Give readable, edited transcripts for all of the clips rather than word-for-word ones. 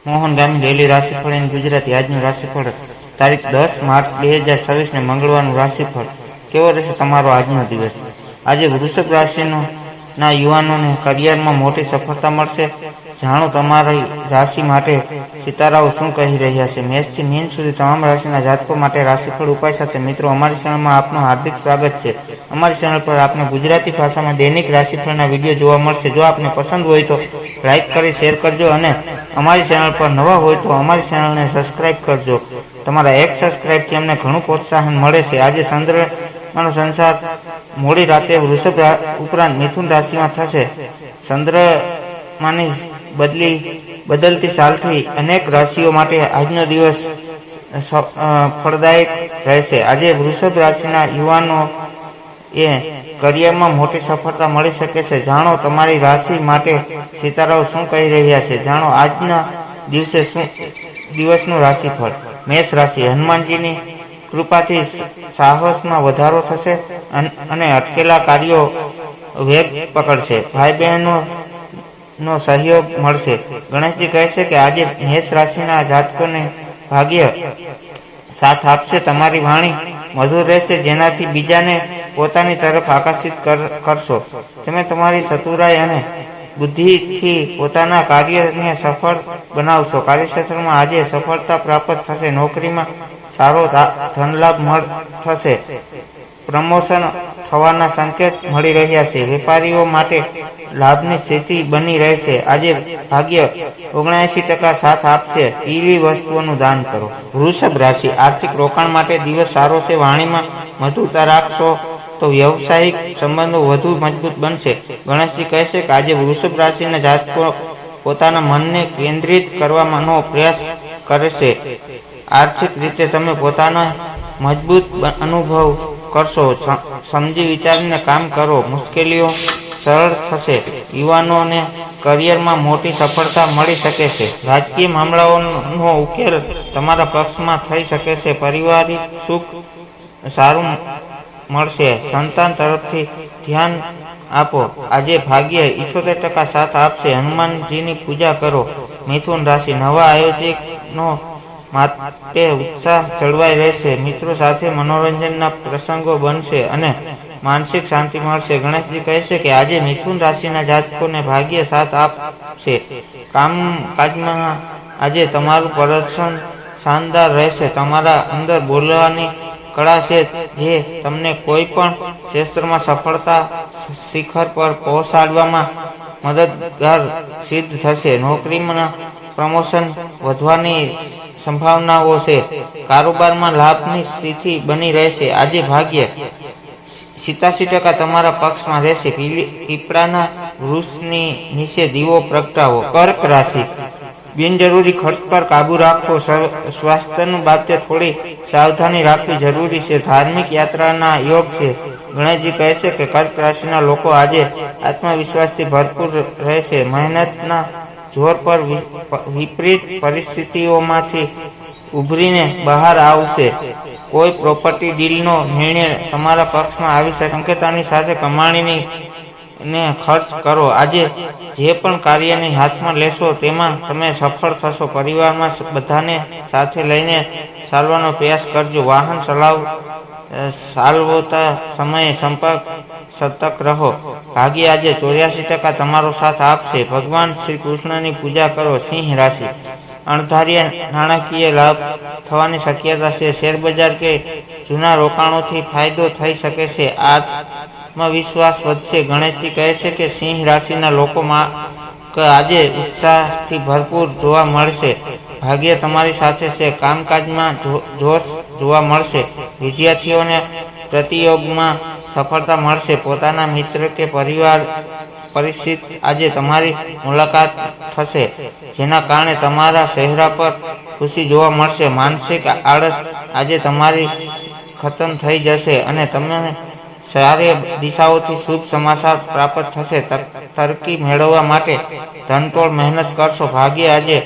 મોહન ગામી daily રાશિફળ and Gujarati આજનું રાશિફળ તારીખ 10 માર્ચ 2026 ને મંગળવારનું રાશિફળ કેવો રહેશે તમારો આજનો દિવસ। આજે વૃષભ રાશિના યુવાનોને કરિયરમાં મોટી સફળતા મળશે। જાણો તમારી રાશિ માટે સિતારાઓ શું કહી રહ્યા છે। મેષથી મીન સુધી તમામ રાશિના જાતકો માટે રાશિફળ ઉપાય સાથે મિત્રો અમારી ચેનલમાં આપનું હાર્દિક સ્વાગત છે। અમારી ચેનલ પર આપને ગુજરાતી ભાષામાં દૈનિક રાશિફળના વિડીયો જોવા મળશે। જો આપને પસંદ હોય તો લાઈક કરી શેર કરજો અને અમારી ચેનલ પર નવા હોય તો અમારી ચેનલને સબસ્ક્રાઇબ કરજો। તમારા એક સબસ્ક્રાઇબથી અમને ઘણું પ્રોત્સાહન મળે છે। આજે ચંદ્રમાનો સંચાર મોડી રાતે વૃષભ ઉપરાંત મિથુન રાશિમાં થશે। ચંદ્રમાની બદલતી ચાલથી અનેક રાશિઓ માટે આજનો દિવસ ફળદાયક રહેશે। આજે વૃષભ રાશિના યુવાનો એ કરિયરમાં મોટી સફળતા મળી શકે છે। જાણો તમારી રાશિ માટે સિતારાઓ શું કહી રહ્યા છે। જાણો આજના દિવસનું રાશિફળ। મેષ રાશિ, હનુમાનજીની કૃપાથી સાહસમાં વધારો થશે અને અટકેલા કાર્યો વેગ પકડશે। ભાઈ બહેનો નો સહયોગ મળશે। ગણેશજી કહે છે કે આજે મેષ રાશિના જાતકોને ભાગ્ય સાથ આપશે। તમારી વાણી મધુર રહેશે જેનાથી બીજાને પોતાની તરફ આકર્ષિત કરશો। તમે તમારી ચતુરાઈ અને બુદ્ધિથી પોતાના કાર્યને સફળ બનાવશો। કાર્યક્ષેત્રમાં આજે સફળતા પ્રાપ્ત થશે। નોકરીમાં સારો ધનલાભ થશે। પ્રમોશન થવાના સંકેત મળી રહ્યા છે। વેપારીઓ માટે લાભની સ્થિતિ બની રહેશે। આજે ભાગ્ય 79% સાથ આપશે। પીળી વસ્તુઓનું દાન કરો। વૃષભ રાશિ, આર્થિક રોકાણ માટે દિવસ સારો છે। વાણીમાં મધુરતા રાખશો તો વ્યવસાયિક સંબંધો વધુ મજબૂત બનશે। ગણેશજી કહે છે કે આજે વૃષભ રાશિના જાતકો પોતાના મનને કેન્દ્રિત કરવાનો પ્રયાસ કરશે। આર્થિક રીતે તમે પોતાનો મજબૂત અનુભવ કરશો। સમજી વિચારીને કામ કરો, મુશ્કેલીઓ સરળ થશે। યુવાનોને કરિયરમાં મોટી સફળતા મળી શકે છે। રાજકીય મામલાઓનો ઉકેલ તમારા પક્ષમાં થઈ શકે છે। પારિવારિક સુખ સારું મળશે। સંતાન તરફથી ધ્યાન આપો। આજે ભાગ્ય 78% સાથ આપશે। હનુમાનજીની પૂજા કરો। મિથુન રાશિ, નવા આયોજનો માટે ઉત્સાહ જળવાઈ રહેશે। મિત્રો સાથે મનોરંજનના પ્રસંગો બનશે અને માનસિક શાંતિ મળશે। ગણેશજી કહે છે કે આજે મિથુન રાશિના જાતકોને ભાગ્ય સાથ આપશે। કામકાજમાં આજે તમારું પ્રદર્શન શાનદાર રહેશે। તમારા અંદર બોલવાની કળા છે જે તમને કોઈ પણ ક્ષેત્રમાં સફળતા શિખર પર પહોંચાડવામાં મદદગાર સિદ્ધ થશે। નોકરીમાં પ્રમોશન વધવાની સંભાવનાઓ છે। કારોબારમાં લાભની સ્થિતિ બની રહેશે। આજે ભાગ્ય 87% તમારા પક્ષમાં રહેશે। પીપળાના વૃક્ષની નીચે દીવો પ્રગટાવો। કર્ક રાશિ, બિનજરૂરી ખર્ચ પર કાબુ રાખો। સ્વાસ્થ્યની બાબતે થોડી સાવધાની રાખવી જરૂરી છે। ધાર્મિક યાત્રાના યોગ છે। ગણેશજી કહે છે કે કર્ક રાશિના લોકો આજે આત્મવિશ્વાસથી ભરપૂર રહેશે। મહેનતના જોર પર વિપરીત પરિસ્થિતિઓમાંથી ઉભરીને બહાર આવશે। કોઈ પ્રોપર્ટી ડીલનો નિર્ણય તમારા પક્ષમાં આવી શકે। સંકેતાની સાથે કમાણીને ખર્ચ કરો। આજે જે પણ કાર્યને હાથમાં લેશો તેમાં તમે સફળ થશો। પરિવારમાં બધાને સાથે લઈને ચાલવાનો પ્રયાસ કરજો। વાહન ચાલવતા સમયે સતર્ક રહો। ભાગ્ય આજે 84% તમારો સાથ આપશે। ભગવાન શ્રી કૃષ્ણની પૂજા કરો। સિંહ રાશિ, અણધાર્યા નાણાકીય લાભ થવાની શક્યતા છે। શેરબજાર કે જૂના રોકાણોથી ફાયદો થઈ શકે છે। આત્મવિશ્વાસ વધશે। ગણેશજી કહે છે કે સિંહ રાશિના લોકો આજે ઉત્સાહથી ભરપૂર જોવા મળશે। ભાગ્ય તમારી સાથે છે। કામકાજમાં જોશ જોવા મળશે। વિદ્યાર્થીઓને પ્રતિયોગમાં સફળતા મળશે। પોતાના મિત્ર કે પરિવાર પરિચિત આજે તમારી મુલાકાત થશે જેના કારણે તમારા ચહેરા પર ખુશી જોવા મળશે। માનસિક આળસ આજે તમારી ખતમ થઈ જશે અને તમને સારી દિશાઓથી શુભ સમાચાર પ્રાપ્ત થશે। તરક્કી મેળવવા માટે ધનતોડ મહેનત કરશો। ભાગ્ય આજે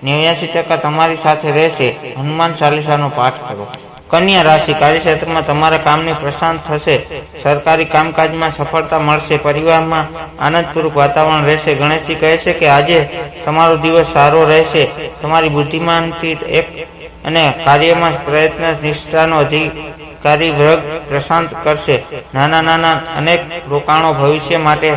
89% તમારી સાથે રહેશે। હનુમાન ચાલીસાનો પાઠ કરો। કન્યા રાશિ કાર્યક્ષેત્રમાં તમારા કામની પ્રશાંત થશે, સરકારી કામકાજમાં સફળતા મળશે, પરિવારમાં આનંદપૂર્વક વાતાવરણ રહેશે. ગણેશજી કહે છે કે આજે તમારો દિવસ સારો રહેશે. તમારી બુદ્ધિમાનથી એક અને કાર્યમાં પ્રયત્ન નિષ્ઠાનો અધિકારી વર્ગ પ્રશાંત કરશે. નાના અનેક રોકાણો ભવિષ્ય માટે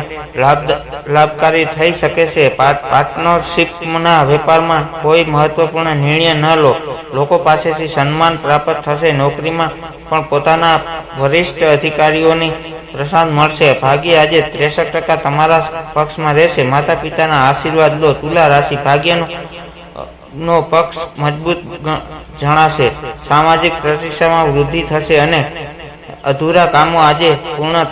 લાભકારી થઈ શકે છે. પાર્ટનરશિપના વેપારમાં કોઈ મહત્વપૂર્ણ નિર્ણય ન લો. લોકો પાસેથી સન્માન પ્રાપ્ત થશે. નોકરીમાં પણ પોતાના વરિષ્ઠ અધિકારીઓની પ્રશાંત મળશે. ભાગ્ય આજે 63% તમારા પક્ષમાં રહેશે. માતા પિતાના આશીર્વાદ લો. તુલા રાશિ ભાગ્યનો પક્ષ મજબૂત જણાશે. સામાજિક પ્રતિષ્ઠામાં વૃદ્ધિ થશે અને અધૂરા કામો આજે પૂર્ણ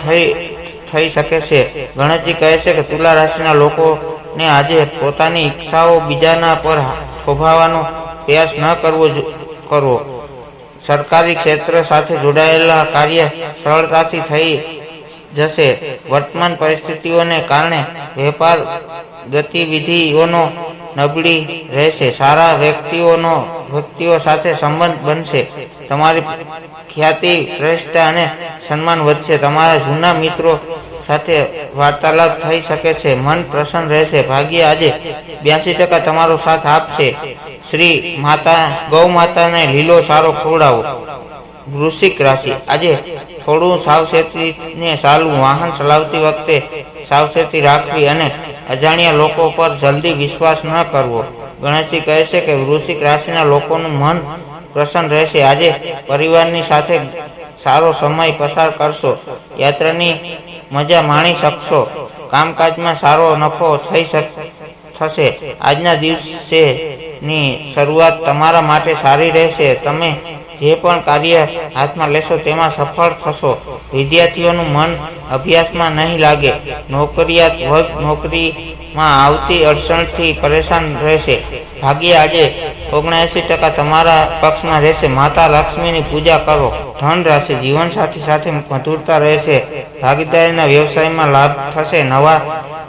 થઈ શકે છે. ગણેશજી કહે છે કે તુલા રાશિના લોકોને આજે પોતાની ઈચ્છાઓ બીજાના પર થોભાવવાનો પ્રયાસ ન કરવો. સરકારી ક્ષેત્ર સાથે જોડાયેલા કાર્ય સરળતાથી થઈ જશે. વર્તમાન પરિસ્થિતિઓને કારણે વેપાર ગતિવિધિઓનો નબળી રહેશે. સારા વ્યક્તિઓ સાથે સંબંધ બનશે. તમારી ખ્યાતિ પ્રતિષ્ઠા અને સન્માન વધશે. તમારા જૂના મિત્રો સાથે વાર્તાલાપ થઈ શકે છે. મન પ્રસન્ન રહેશે. ભાગ્ય આજે 82% તમારો સાથ આપશે. શ્રી ગૌ માતાને લીલો સારો ખવડાવો. વૃશ્ચિક રાશિ આજે થોડું સાવચેતીને ચાલવું. વાહન ચલાવતી વખતે સાવચેતી રાખવી અને અજાણ્યા લોકો પર જલ્દી વિશ્વાસ ન કરવો. ગણેશજી કહે છે કે વૃશ્ચિક રાશિના લોકોનું મન પ્રસન્ન રહેશે. આજે પરિવારની સાથે સારો સમય પસાર કરશો. યાત્રાની મજા માણી શકશો. કામકાજમાં સારો નફો થશે. આજના દિવસની શરૂઆત તમારા માટે સારી રહેશે. તમે જે પણ કાર્ય હાથમાં લેશો તેમાં સફળ થશો. વિદ્યાર્થીઓનું મન અભ્યાસમાં નહીં લાગે. નોકરિયાત વર્ગ નોકરીમાં આવતી અડચણથી પરેશાન રહેશે. ભાગ્ય આજે 79% તમારા પક્ષમાં રહેશે. માતા લક્ષ્મીની પૂજા કરો. ધન રાશિ જીવનસાથી સાથે મધુરતા રહેશે. ભાગીદારીના વ્યવસાયમાં લાભ થશે. નવા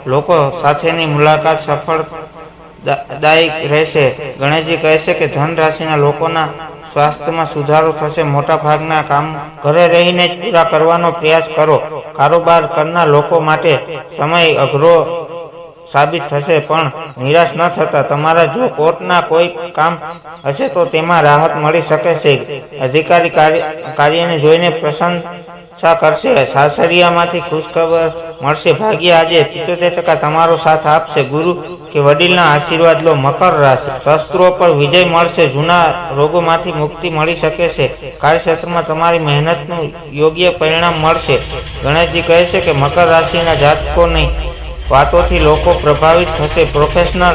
લોકો સાથેની મુલાકાત સફળદાયક રહેશે. ગણેશજી કહે છે કે ધન રાશિના લોકોના સ્વાસ્થ્યમાં સુધારો થશે. મોટા ભાગના કામ ઘરે રહીને જ પૂરા કરવાનો પ્રયાસ કરો. કારોબાર કરનાર લોકો માટે સમય અઘરો સાબિત થશે, પણ નિરાશ ન થતા. તમારા જો કોર્ટના કોઈ કામ હશે તો તેમાં રાહત મળી શકે છે. અધિકારી કાર્યને જોઈને પ્રશંસા કરશે. સાસરિયામાંથી ખુશખબર મળશે. ભાગ્ય આજે 75% તમારો સાથ આપશે. ગુરુ કે વડીલના આશીર્વાદ લો. મકર રાશિ શસ્ત્રો પર વિજય મળશે. જૂના રોગોમાંથી મુક્તિ મળી શકે છે. કાર્યક્ષેત્રમાં તમારી મહેનતનું યોગ્ય પરિણામ મળશે. ગણેશજી કહે છે કે મકર રાશિના જાતકોની વાતોથી લોકો પ્રભાવિત થશે. પ્રોફેશનલ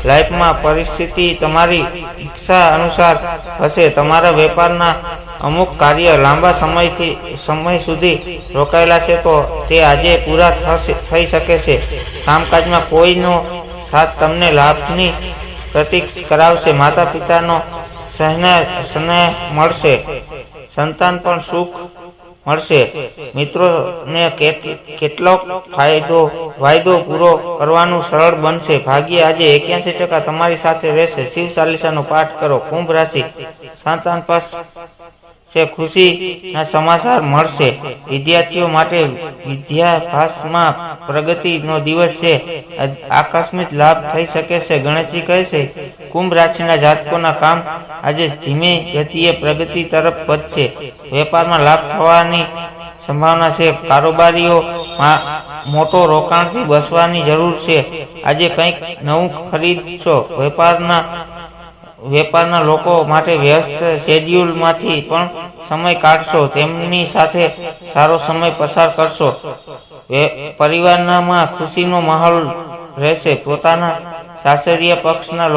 લાઈફમાં પરિસ્થિતિ તમારી ઈચ્છા અનુસાર હશે. તમારા વેપારના અમુક કાર્ય લાંબા સમય સુધી રોકાયેલા છે તો તે આજે પૂરા થઈ શકે છે. કામકાજમાં કોઈનો સાથ તમને લાભની પ્રતીક કરાવશે. માતા પિતાનો સ્નેહ મળશે. સંતાન પણ સુખ મળશે. મિત્રોને કેટલોક વાયદો પૂરો કરવાનું સરળ બનશે. ભાગ્ય આજે 81% તમારી સાથે રહેશે. શિવ ચાલીસાનો પાઠ કરો. કુંભ રાશિ સંતાન પાસે ખુશીના સમાચાર મળશે. વિદ્યાર્થીઓ માટે વિદ્યાભ્યાસમાં પ્રગતિનો દિવસ છે. આકસ્મિક લાભ થઈ શકે છે. ગણેશજી કહે છે કુંભ રાશિના જાતકોના કામ આજે ધીમી ગતિએ પ્રગતિ તરફ વધશે. વેપારમાં લાભ થવાની સંભાવના છે. કારોબારીઓ મોટો રોકાણથી બચવાની જરૂર છે. આજે કંઈક નવું ખરીદશો. વેપારના લોકો માટે વ્યસ્ત શેડ્યુલમાંથી પણ સમય કાઢશો. તેમની સાથે સારો સમય પસાર કરશો. પરિવારમાં ખુશીનો માહોલ રહેશે. પોતાના સાસરિયા પક્ષના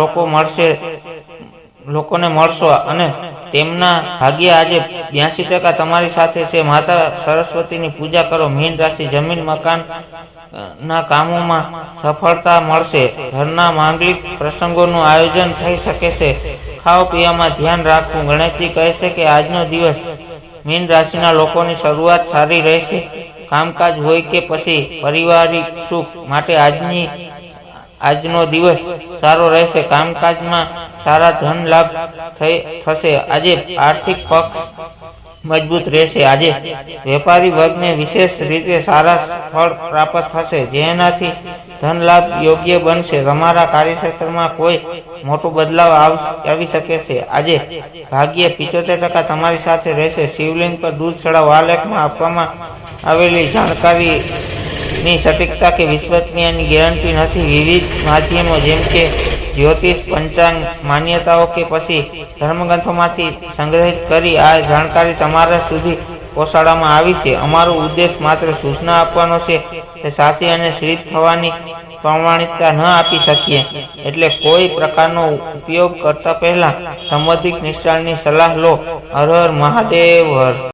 લોકોને મળશો અને તેમના ભાગ્ય આજે 82% તમારી સાથે છે. માતા સરસ્વતીની પૂજા કરો. મીન રાશિ જમીન મકાન ના કામોમાં સફળતા મળશે. ઘરના માંગલિક પ્રસંગોનું આયોજન થઈ શકે છે. ખાવા પીવામાં ધ્યાન રાખવું. ગણેશજી કહે છે કે આજનો દિવસ મીન રાશિના લોકોની શરૂઆત સારી રહેશે. કામકાજ હોય કે પછી પારિવારિક સુખ માટે આજનો દિવસ સારો રહેશે. કામકાજમાં સારા ધન લાભ થશે. આજે આર્થિક પક્ષ મજબૂત રહેશે. આજે વેપારી વર્ગને વિશેષ રીતે સારા ફળ પ્રાપ્ત થશે, જેનાથી ધન લાભ યોગ્ય બનશે. તમારા કાર્યક્ષેત્રમાં કોઈ મોટો બદલાવ આવી શકે છે. આજે ભાગ્ય 75% તમારી સાથે રહેશે. શિવલિંગ પર દૂધ ચડાવો. આ લેખમાં આપવામાં આવેલી જાણકારીની સટીકતા કે વિશ્વસનીયતાની ગેરંટી નથી. વિવિધ માધ્યમો જેમ કે જ્યોતિષ, પંચાંગ, માન્યતાઓ કે પછી ધર્મગ્રંથોમાંથી સંગ્રહિત કરી આ જાણકારી તમારા સુધી પહોંચાડવામાં આવી છે. અમારો ઉદ્દેશ માત્ર સૂચના આપવાનો છે. તે સાચી અને સિદ્ધ થવાની પ્રમાણિકતા ન આપી શકીએ. એટલે કોઈ પ્રકારનો ઉપયોગ કરતા પહેલા સંબંધિત નિષ્ણાતની સલાહ લો. હર હર મહાદેવ. હર